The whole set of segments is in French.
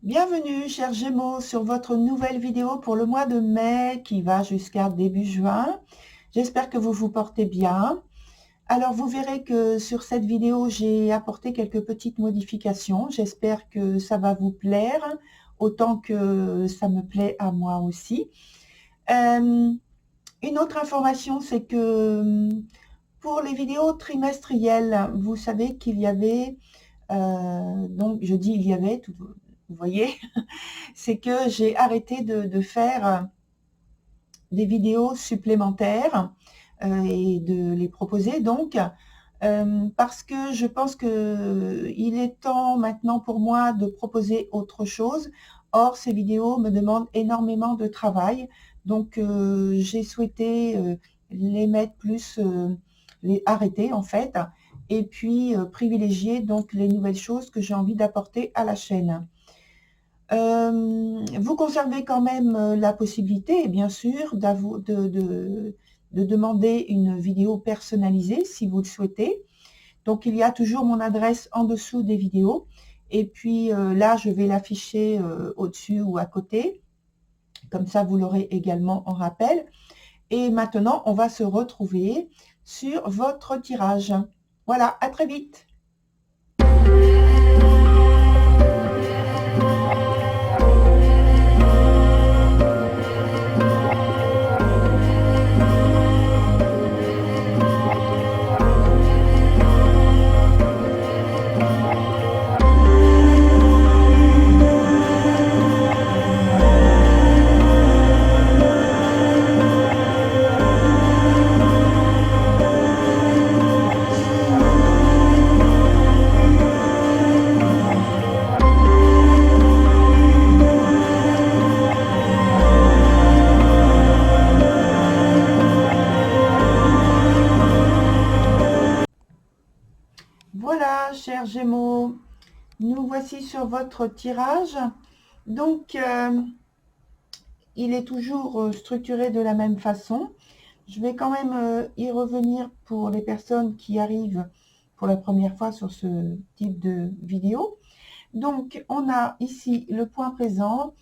Bienvenue, chers Gémeaux, sur votre nouvelle vidéo pour le mois de mai qui va jusqu'à début juin. J'espère que vous vous portez bien. Alors, vous verrez que sur cette vidéo, j'ai apporté quelques petites modifications. J'espère que ça va vous plaire, autant que ça me plaît à moi aussi. Une autre information, c'est que pour les vidéos trimestrielles, vous savez qu'il y avait, donc je dis il y avait, vous voyez, c'est que j'ai arrêté de faire des vidéos supplémentaires et de les proposer donc parce que je pense que il est temps maintenant pour moi de proposer autre chose. Or, ces vidéos me demandent énormément de travail, donc j'ai souhaité les mettre plus, les arrêter en fait, et puis privilégier donc les nouvelles choses que j'ai envie d'apporter à la chaîne. Vous conservez quand même la possibilité, bien sûr, de demander une vidéo personnalisée si vous le souhaitez. Donc, il y a toujours mon adresse en dessous des vidéos. Et puis là, je vais l'afficher au-dessus ou à côté. Comme ça, vous l'aurez également en rappel. Et maintenant, on va se retrouver sur votre tirage. Voilà, à très vite. Voilà, chers Gémeaux, nous voici sur votre tirage. Donc, il est toujours structuré de la même façon. Je vais quand même y revenir pour les personnes qui arrivent pour la première fois sur ce type de vidéo. Donc, on a ici le point présent.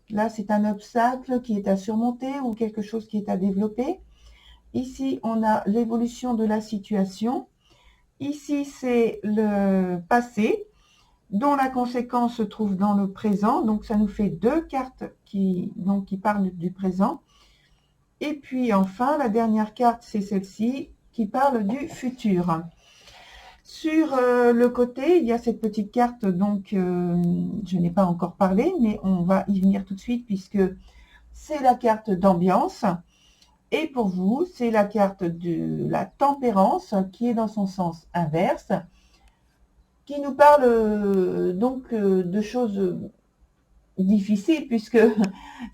Là, c'est un obstacle qui est à surmonter ou quelque chose qui est à développer. Ici, on a l'évolution de la situation. Ici, c'est le passé, dont la conséquence se trouve dans le présent. Donc, ça nous fait deux cartes qui parlent du présent. Et puis, enfin, la dernière carte, c'est celle-ci, qui parle du futur. Sur le côté, il y a cette petite carte, donc je n'ai pas encore parlé, mais on va y venir tout de suite, puisque c'est la carte d'ambiance. Et pour vous, c'est la carte de la tempérance, qui est dans son sens inverse, qui nous parle donc de choses difficiles, puisque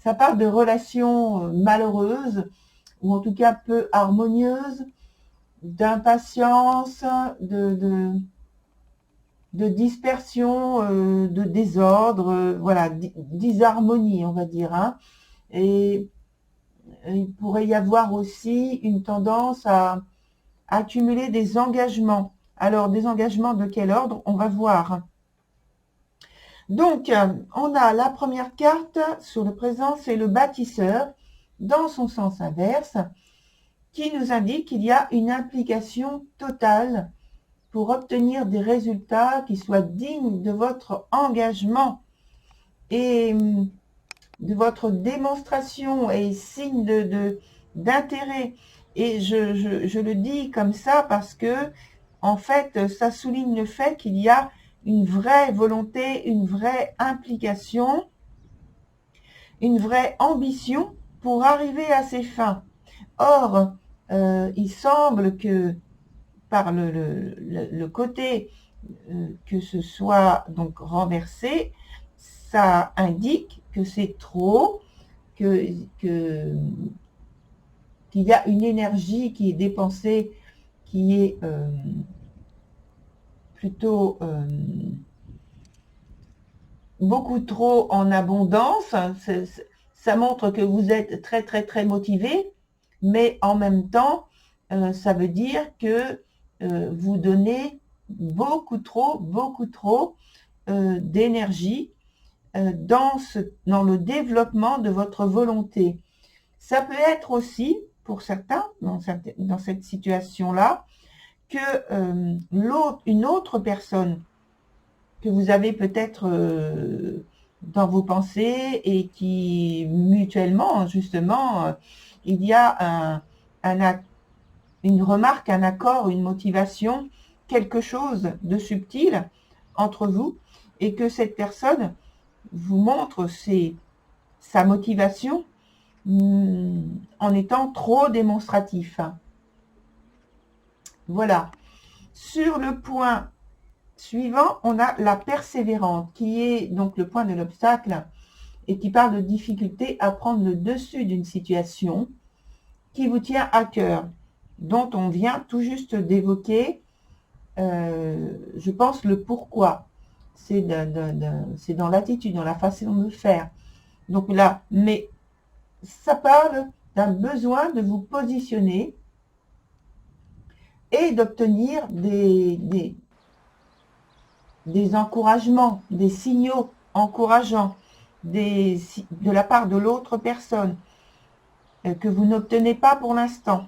ça parle de relations malheureuses, ou en tout cas peu harmonieuses, d'impatience, de dispersion, de désordre, voilà, disharmonie, on va dire. Hein. Et il pourrait y avoir aussi une tendance à accumuler des engagements. Alors, des engagements de quel ordre? On va voir. Donc, on a la première carte sur le présent, c'est le bâtisseur, dans son sens inverse, qui nous indique qu'il y a une implication totale pour obtenir des résultats qui soient dignes de votre engagement et de votre démonstration et signe d'intérêt. Et je le dis comme ça parce que, en fait, ça souligne le fait qu'il y a une vraie volonté, une vraie implication, une vraie ambition pour arriver à ses fins. Or, il semble que par le côté que ce soit donc renversé, ça indique que c'est trop, qu'il y a une énergie qui est dépensée, qui est plutôt beaucoup trop en abondance. Ça montre que vous êtes très très très motivé, mais en même temps, ça veut dire que vous donnez beaucoup trop d'énergie dans le développement de votre volonté. Ça peut être aussi, pour certains, dans cette situation-là, que une autre personne que vous avez peut-être dans vos pensées et qui mutuellement, justement, il y a une remarque, un accord, une motivation, quelque chose de subtil entre vous, et que cette personne vous montre sa motivation en étant trop démonstratif. Voilà. Sur le point suivant, on a la persévérante, qui est donc le point de l'obstacle et qui parle de difficulté à prendre le dessus d'une situation qui vous tient à cœur, dont on vient tout juste d'évoquer, je pense, le pourquoi. C'est dans l'attitude, dans la façon de faire. Donc là, mais ça parle d'un besoin de vous positionner et d'obtenir des encouragements, des signaux encourageants de la part de l'autre personne que vous n'obtenez pas pour l'instant.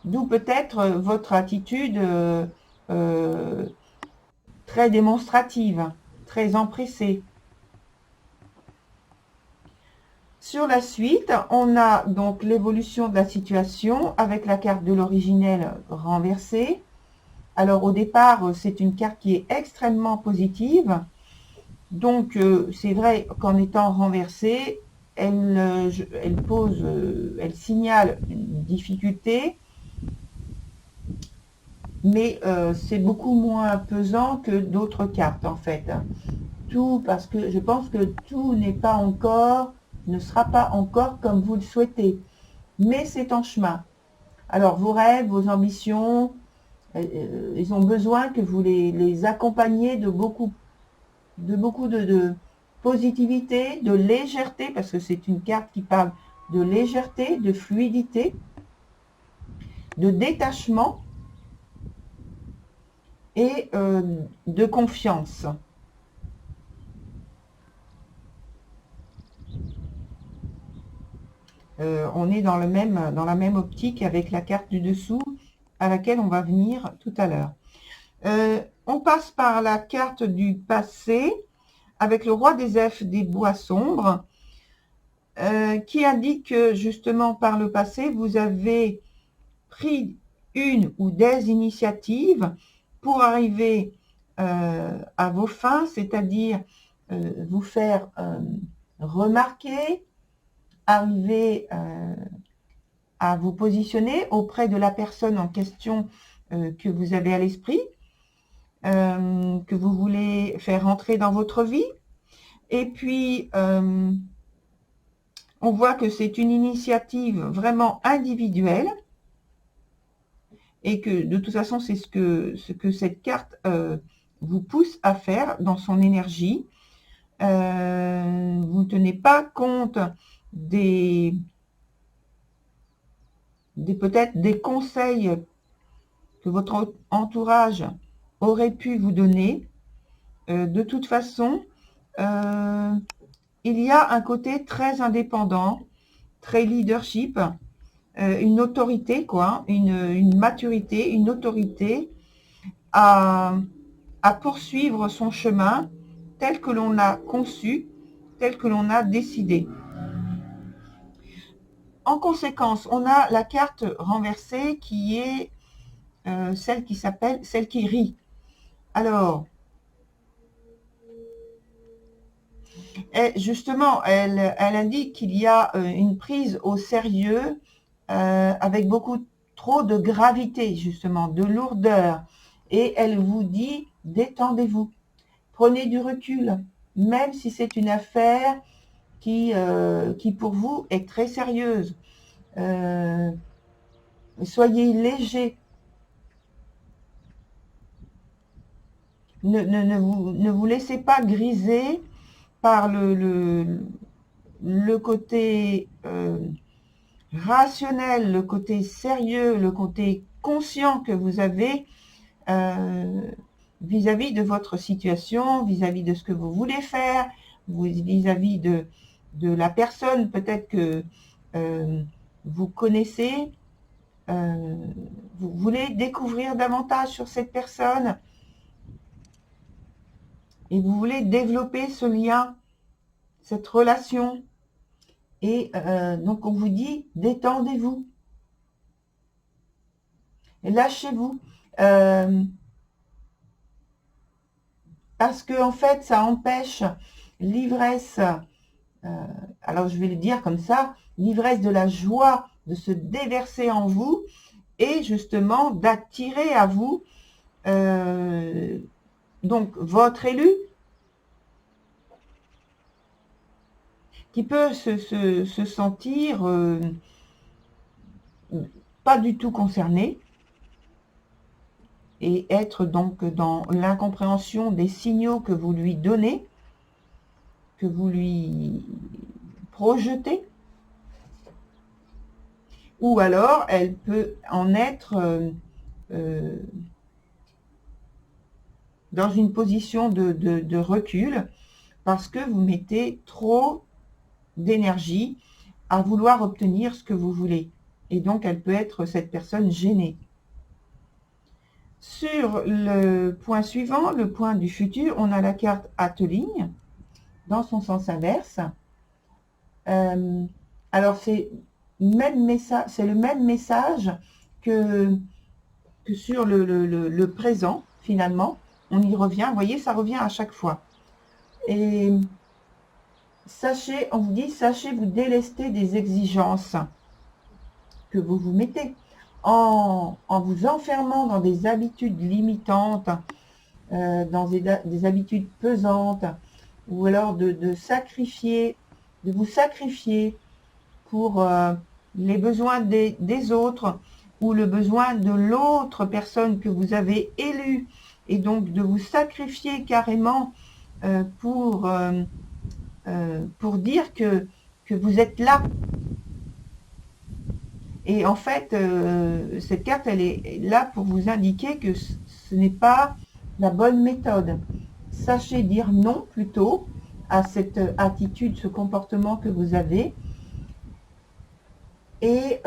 D'où peut-être votre attitude très démonstrative, très empressée. Sur la suite, on a donc l'évolution de la situation avec la carte de l'originel renversée. Alors au départ, c'est une carte qui est extrêmement positive. Donc c'est vrai qu'en étant renversée, elle signale une difficulté, mais c'est beaucoup moins pesant que d'autres cartes en fait. Tout parce que je pense que tout n'est pas encore, ne sera pas encore comme vous le souhaitez, mais c'est en chemin. Alors vos rêves, vos ambitions, ils ont besoin que vous les accompagniez de beaucoup de positivité, de légèreté, parce que c'est une carte qui parle de légèreté, de fluidité, de détachement et de confiance. On est dans la même optique avec la carte du dessous à laquelle on va venir tout à l'heure. On passe par la carte du passé avec le roi des F des bois sombres qui indique que justement par le passé, vous avez pris une ou des initiatives pour arriver à vos fins, c'est-à-dire vous faire remarquer, arriver à vous positionner auprès de la personne en question que vous avez à l'esprit, que vous voulez faire entrer dans votre vie. Et puis, on voit que c'est une initiative vraiment individuelle et que de toute façon, c'est ce que cette carte vous pousse à faire dans son énergie. Vous ne tenez pas compte peut-être des conseils que votre entourage aurait pu vous donner. De toute façon, il y a un côté très indépendant, très leadership, une autorité, quoi, une maturité, une autorité à poursuivre son chemin tel que l'on a conçu, tel que l'on a décidé. En conséquence, on a la carte renversée qui est celle qui rit. Alors, justement, elle indique qu'il y a une prise au sérieux avec beaucoup trop de gravité, justement, de lourdeur. Et elle vous dit, détendez-vous, prenez du recul, même si c'est une affaire qui pour vous est très sérieuse. Soyez léger. Ne vous laissez pas griser par le côté rationnel, le côté sérieux, le côté conscient que vous avez vis-à-vis de votre situation, vis-à-vis de ce que vous voulez faire, vis-à-vis de la personne peut-être que vous connaissez, vous voulez découvrir davantage sur cette personne et vous voulez développer ce lien, cette relation. Et donc on vous dit, détendez-vous, lâchez-vous. Parce que en fait, ça empêche l'ivresse, alors je vais le dire comme ça, l'ivresse de la joie de se déverser en vous et justement d'attirer à vous donc votre élu qui peut se sentir pas du tout concerné et être donc dans l'incompréhension des signaux que vous lui donnez, que vous lui projetez, ou alors elle peut en être dans une position de recul parce que vous mettez trop d'énergie à vouloir obtenir ce que vous voulez. Et donc, elle peut être, cette personne, gênée. Sur le point suivant, le point du futur, on a la carte Ateligne dans son sens inverse. Alors, c'est le même message que sur le présent, finalement. On y revient, vous voyez, ça revient à chaque fois. Et sachez, on vous dit, sachez vous délester des exigences que vous vous mettez en vous enfermant dans des habitudes limitantes, dans des habitudes pesantes, ou alors de vous sacrifier pour les besoins des autres ou le besoin de l'autre personne que vous avez élue, et donc de vous sacrifier carrément pour dire que vous êtes là. Et en fait, cette carte, elle est là pour vous indiquer que ce n'est pas la bonne méthode. Sachez dire non plutôt à cette attitude, ce comportement que vous avez, et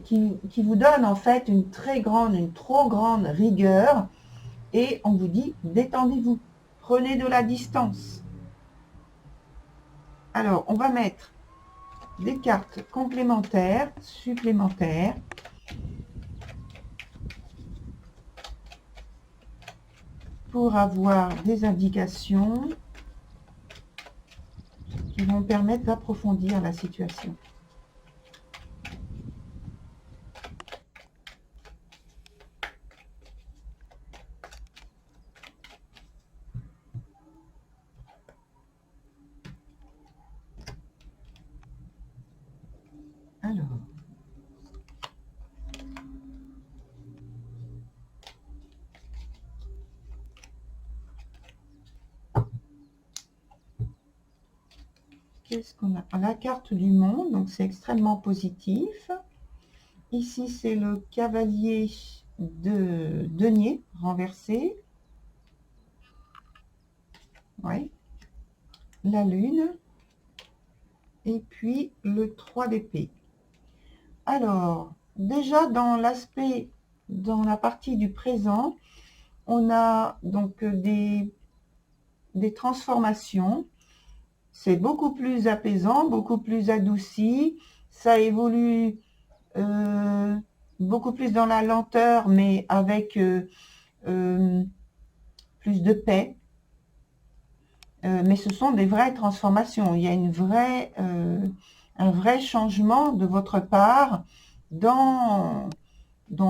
qui vous donne en fait une trop grande rigueur, et on vous dit détendez-vous, prenez de la distance. Alors, on va mettre des cartes complémentaires, supplémentaires, pour avoir des indications qui vont permettre d'approfondir la situation. Alors, qu'est-ce qu'on a? La carte du monde, donc c'est extrêmement positif. Ici, c'est le cavalier de denier renversé. Oui. La lune. Et puis le 3 d'épée. Alors, déjà dans l'aspect, dans la partie du présent, on a donc des transformations. C'est beaucoup plus apaisant, beaucoup plus adouci. Ça évolue beaucoup plus dans la lenteur, mais avec plus de paix. Mais ce sont des vraies transformations. Il y a un vrai changement de votre part dans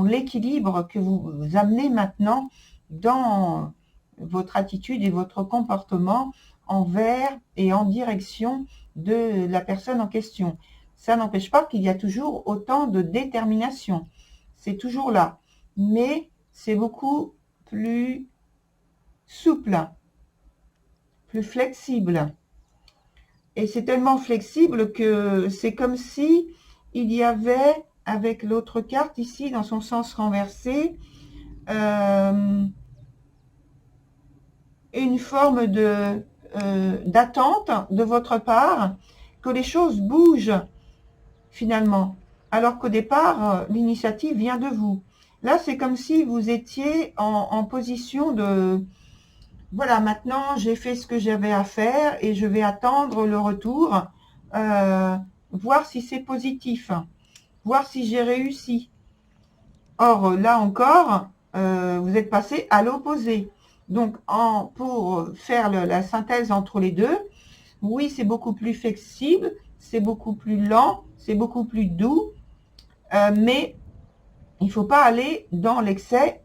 l'équilibre que vous amenez maintenant dans votre attitude et votre comportement envers et en direction de la personne en question. Ça n'empêche pas qu'il y a toujours autant de détermination. C'est toujours là. Mais c'est beaucoup plus souple, plus flexible. Et c'est tellement flexible que c'est comme si il y avait, avec l'autre carte ici, dans son sens renversé, une forme de d'attente de votre part que les choses bougent finalement, alors qu'au départ, l'initiative vient de vous. Là, c'est comme si vous étiez en position de, voilà, maintenant j'ai fait ce que j'avais à faire et je vais attendre le retour, euh, voir si c'est positif, voir si j'ai réussi. Or, là encore, vous êtes passé à l'opposé. Donc, pour faire la synthèse entre les deux, oui, c'est beaucoup plus flexible, c'est beaucoup plus lent, c'est beaucoup plus doux, mais il ne faut pas aller dans l'excès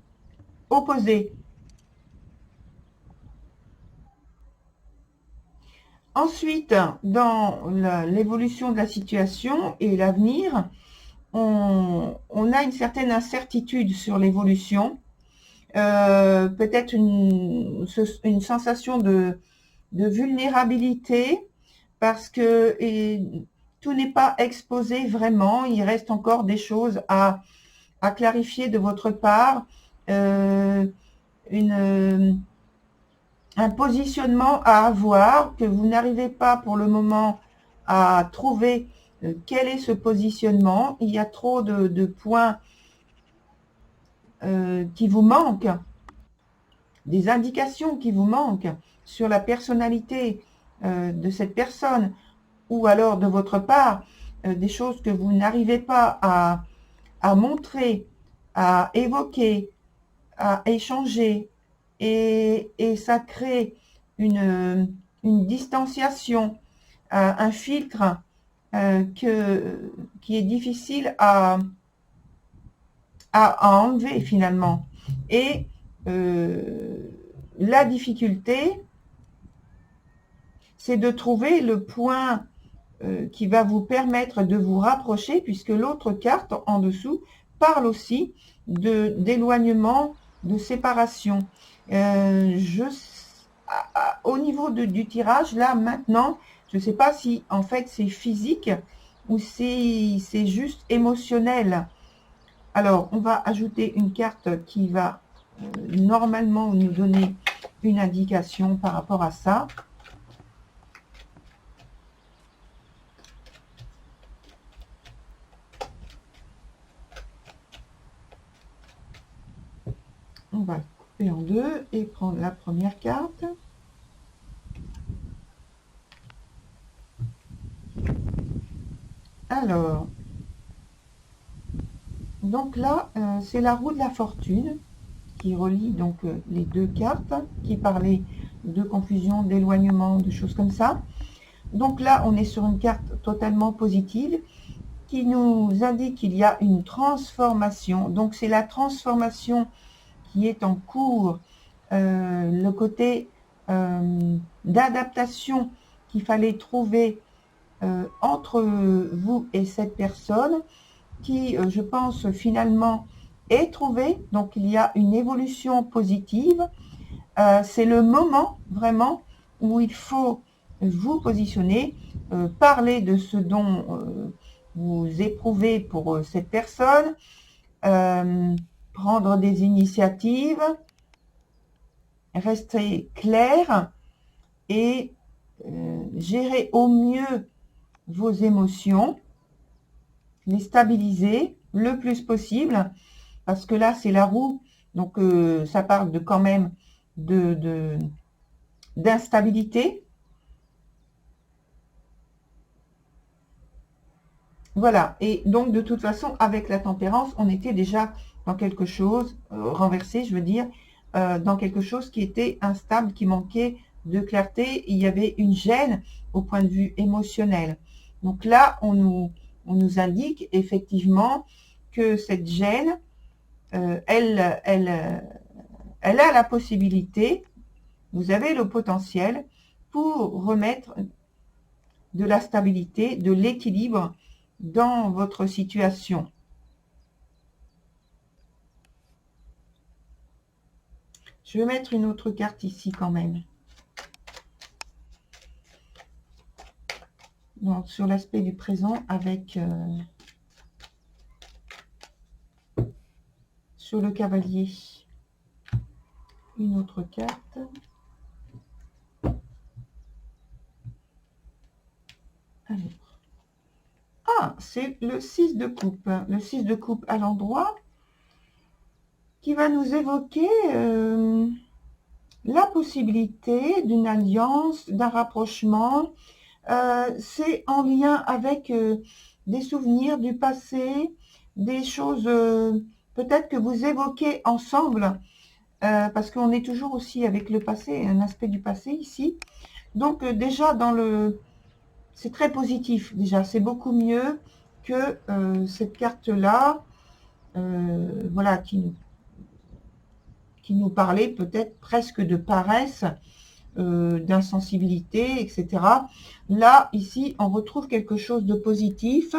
opposé. Ensuite, dans l'évolution de la situation et l'avenir, on a une certaine incertitude sur l'évolution, peut-être une sensation de vulnérabilité, parce que tout n'est pas exposé vraiment, il reste encore des choses à clarifier de votre part, un positionnement à avoir que vous n'arrivez pas pour le moment à trouver. Quel est ce positionnement? Il y a trop de points qui vous manquent, des indications qui vous manquent sur la personnalité de cette personne, ou alors de votre part, des choses que vous n'arrivez pas à montrer, à évoquer, à échanger, et ça crée une distanciation, un filtre qui est difficile à enlever finalement. Et la difficulté, c'est de trouver le point qui va vous permettre de vous rapprocher, puisque l'autre carte en dessous parle aussi d'éloignement, de séparation. Au niveau du tirage, là, maintenant, je ne sais pas si en fait c'est physique ou si c'est juste émotionnel. Alors, on va ajouter une carte qui va normalement nous donner une indication par rapport à ça. On va couper en deux et prendre la première carte. Alors, donc là, c'est la roue de la fortune qui relie donc les deux cartes, qui parlaient de confusion, d'éloignement, de choses comme ça. Donc là, on est sur une carte totalement positive qui nous indique qu'il y a une transformation. Donc c'est la transformation qui est en cours, le côté d'adaptation qu'il fallait trouver entre vous et cette personne, qui, je pense, finalement est trouvée. Donc il y a une évolution positive. C'est le moment vraiment où il faut vous positionner, parler de ce dont vous éprouvez pour cette personne, prendre des initiatives, rester clair et gérer au mieux vos émotions, les stabiliser le plus possible, parce que là c'est la roue, donc ça parle de quand même d'instabilité. Voilà, et donc de toute façon avec la tempérance on était déjà dans quelque chose renversé, je veux dire, dans quelque chose qui était instable, qui manquait de clarté. Il y avait une gêne au point de vue émotionnel. Donc là on nous indique effectivement que cette gêne, elle a la possibilité, vous avez le potentiel pour remettre de la stabilité, de l'équilibre dans votre situation. Je vais mettre une autre carte ici quand même. Donc sur l'aspect du présent avec sur le cavalier. Une autre carte. Alors. Ah, c'est le 6 de coupe. Le 6 de coupe à l'endroit qui va nous évoquer la possibilité d'une alliance, d'un rapprochement. C'est en lien avec des souvenirs du passé, des choses peut-être que vous évoquez ensemble, parce qu'on est toujours aussi avec le passé, un aspect du passé ici. Donc déjà c'est très positif déjà, c'est beaucoup mieux que cette carte-là, voilà, qui nous parlait peut-être presque de paresse, d'insensibilité, etc. Là, ici, on retrouve quelque chose de positif.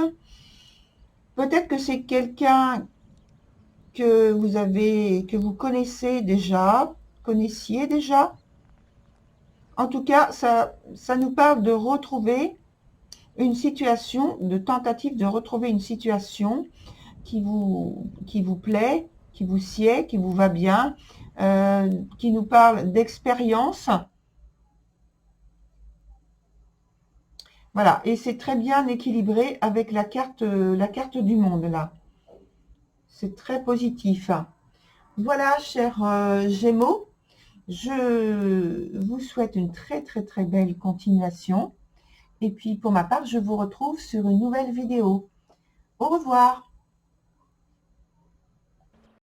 Peut-être que c'est quelqu'un que vous connaissiez déjà. En tout cas, ça nous parle de retrouver une situation, de tentative de retrouver une situation qui vous plaît, qui vous sied, qui vous va bien, qui nous parle d'expérience. Voilà, et c'est très bien équilibré avec la carte du monde, là. C'est très positif. Voilà, chers Gémeaux, je vous souhaite une très très très belle continuation. Et puis, pour ma part, je vous retrouve sur une nouvelle vidéo. Au revoir.